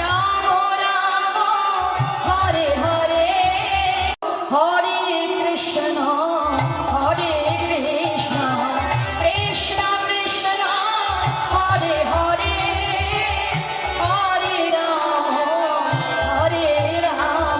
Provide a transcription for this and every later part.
Ram Ram Ram Hare Hare Hare Krishna Hare Krishna Krishna Krishna Hare Hare Hare Ram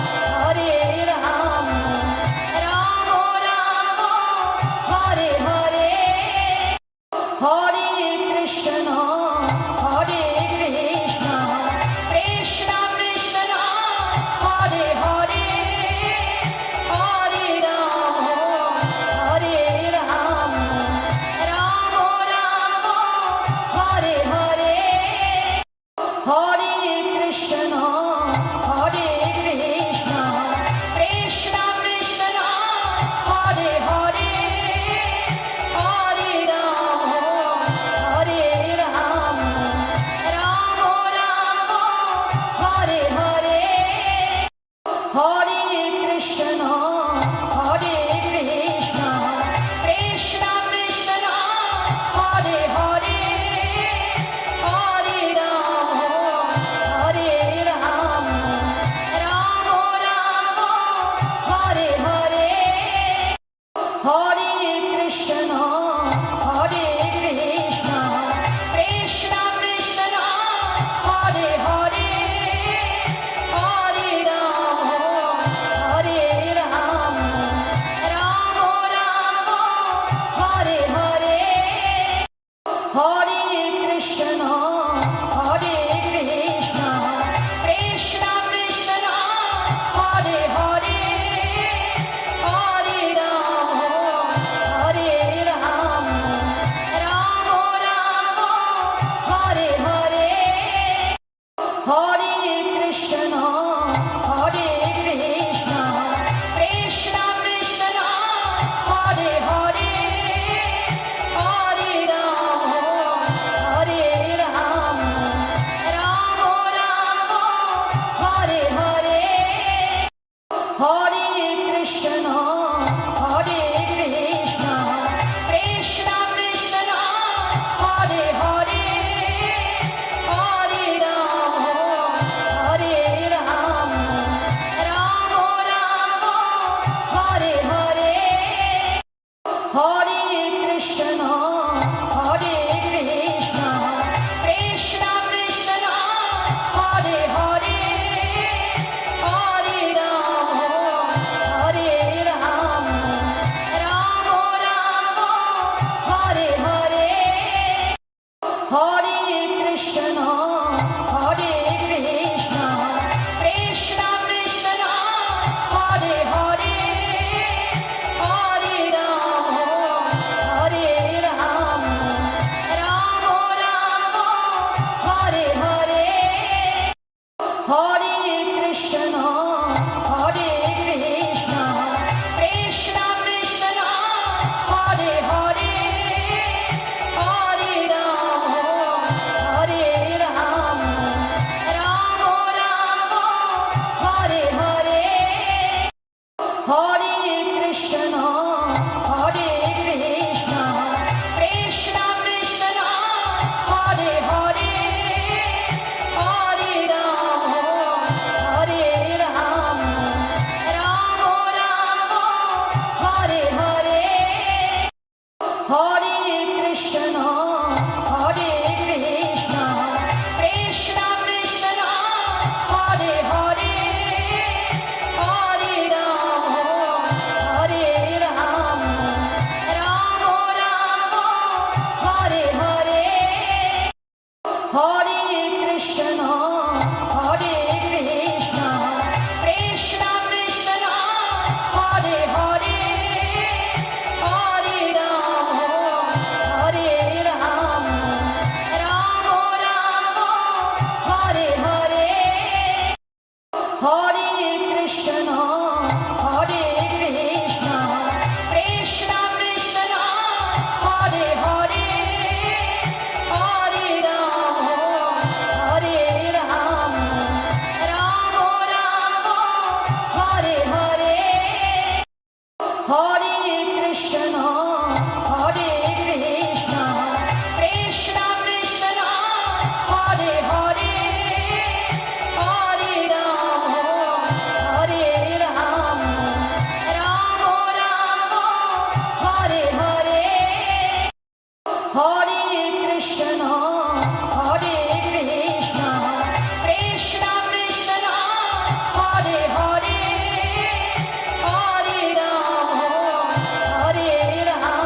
Hare Ram Ram Ram Hare Hare Hare Krishna Hare Krishna Krishna Krishna Hare Hare Hare Ram Hare Krishna, Hare Krishna, Krishna Krishna, Hare Hare, Hare Rama, Hare Rama, Rama Rama, Hare Hare, Hare Krishna, Hare Krishna, Krishna Krishna, Hare Hare, Hare Rama, Hare Rama, Rama Rama, Hare Hare, Hare Krishna, Hare Krishna, Krishna Krishna, Hare Hare, Hare Rama, Hare Rama, Rama Rama, Hare Hare, Hare Krishna, Hare Krishna, Krishna Krishna, Hare Hare, Hare Rama, Hare Rama, Rama Rama, Hare Hare, Hare Krishna, Hare Krishna, Krishna Krishna, Hare Hare, Hare Rama, Hare Rama, Rama Rama, Hare Hare, Hare Krishna, Hare Krishna, Krishna Krishna, Hare Hare, Hare Rama, Hare Rama,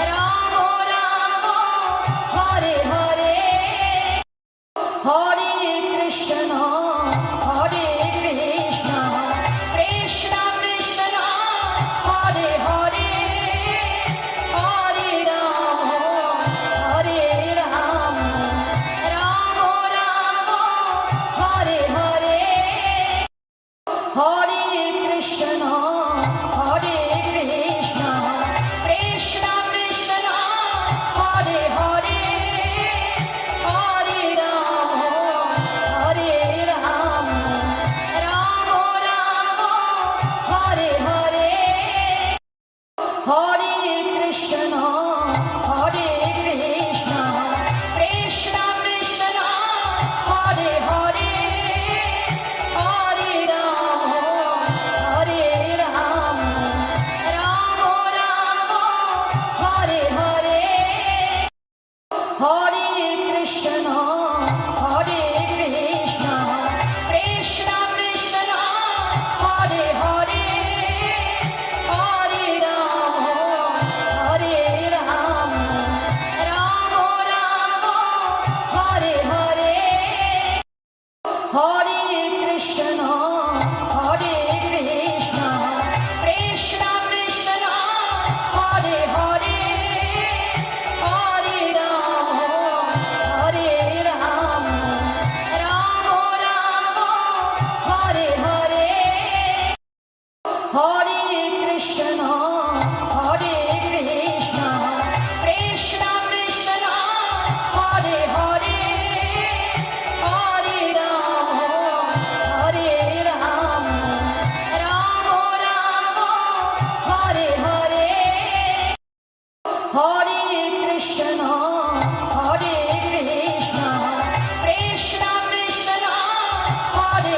Rama Rama, Hare Hare, Hare Krishna, Hare Krishna, Krishna Krishna, Hare Hare, Hare Rama, Hare Rama, Rama Rama, Hare Hare, Hare Krishna, Hare Krishna, Krishna Krishna, Hare Hare, Hare Rama, Hare Rama, Rama Rama, Hare Hare, Hare Krishna, Hare Krishna, Krishna Krishna, Hare Hare, Hare Rama, Hare Rama, Rama Rama, Hare Hare, Hare Krishna, Hare Krishna, Krishna Krishna, Hare Hare, Hare Rama, Hare Rama, Rama Rama, Hare Hare, Hare Krishna, Hare Krishna, Krishna Krishna, Hare Hare, Hare Rama, Hare Rama, Rama Rama, Hare Hare, Hare Krishna, Hare Krishna, Krishna Krishna, Hare Hare, Hare Rama, Hare Rama, Rama Rama, Hare Hare, Hare Krishna, Hare Krishna, Krishna Krishna, Hare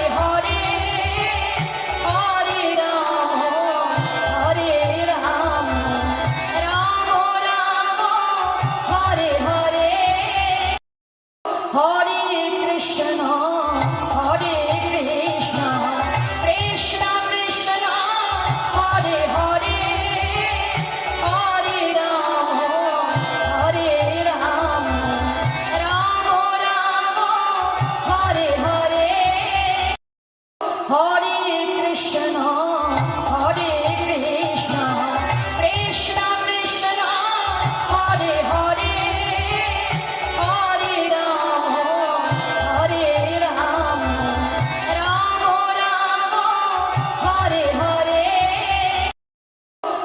Hare, Hare Rama, Hare Rama, Rama Rama, Hare Hare, Hare Krishna, Hare Krishna, Krishna Krishna, Hare Hare, Hare Rama, Hare Rama, Rama Rama, Hare Hare, Hare Krishna, Hare Krishna, Krishna Krishna, Hare Hare, Hare Rama, Hare Rama, Rama Rama, Hare Hare,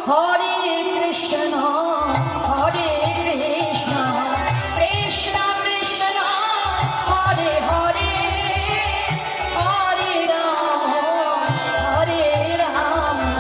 Hare Krishna, Hare Krishna, Krishna Krishna, Hare Hare, Hare Rama, Hare Rama,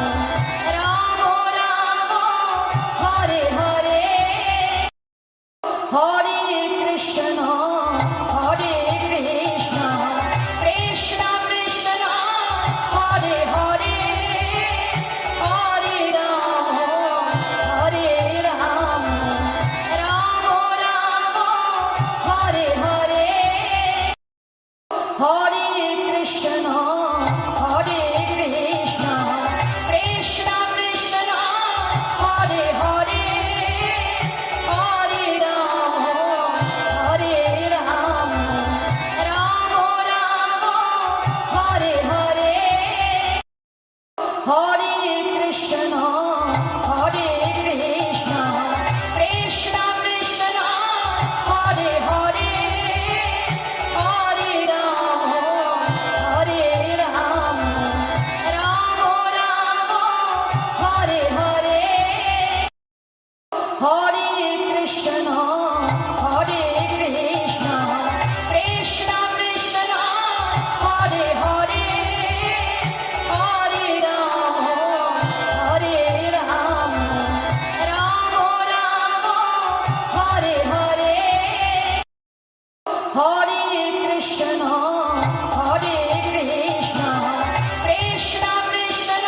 Krishna, Krishna Krishna, Hare Hare, Hare Rama, Hare Rama, Rama Rama, Hare Hare, Hare Krishna, Krishna Krishna, Hare Hare, Hare Rama, Hare Rama, Rama Rama, Hare Hare, Hare Krishna, Krishna Krishna,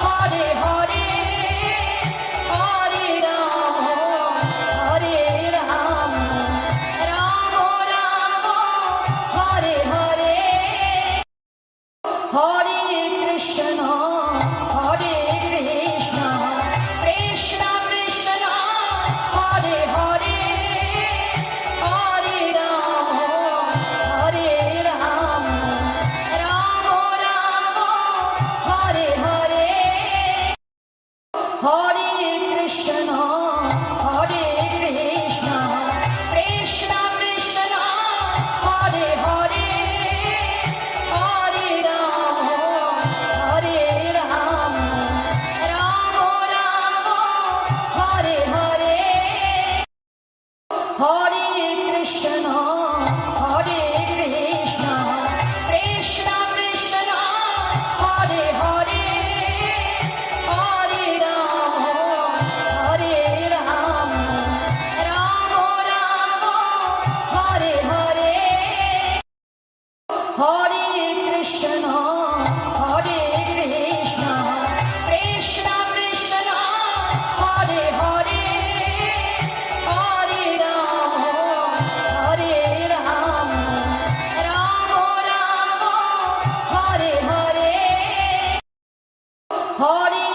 Hare Hare, Hare Rama, Hare Rama, Rama Rama, Hare Hare, Hare Krishna, Krishna Krishna, Hare Hare, Hare Rama, Hare Rama, Rama Rama, Hare Hare, Hare Krishna, Krishna Krishna, Hare Hare, Hare Rama, Hare Rama, Rama Rama, Hare Hare, Hare Krishna, Krishna Krishna, Hare Hare, Hare Rama, Hare Rama, Rama Rama, Hare Hare, Hare Krishna, Krishna Krishna, Hare Hare, Hare Rama, Hare Rama, Rama Rama, Hare Hare, Hare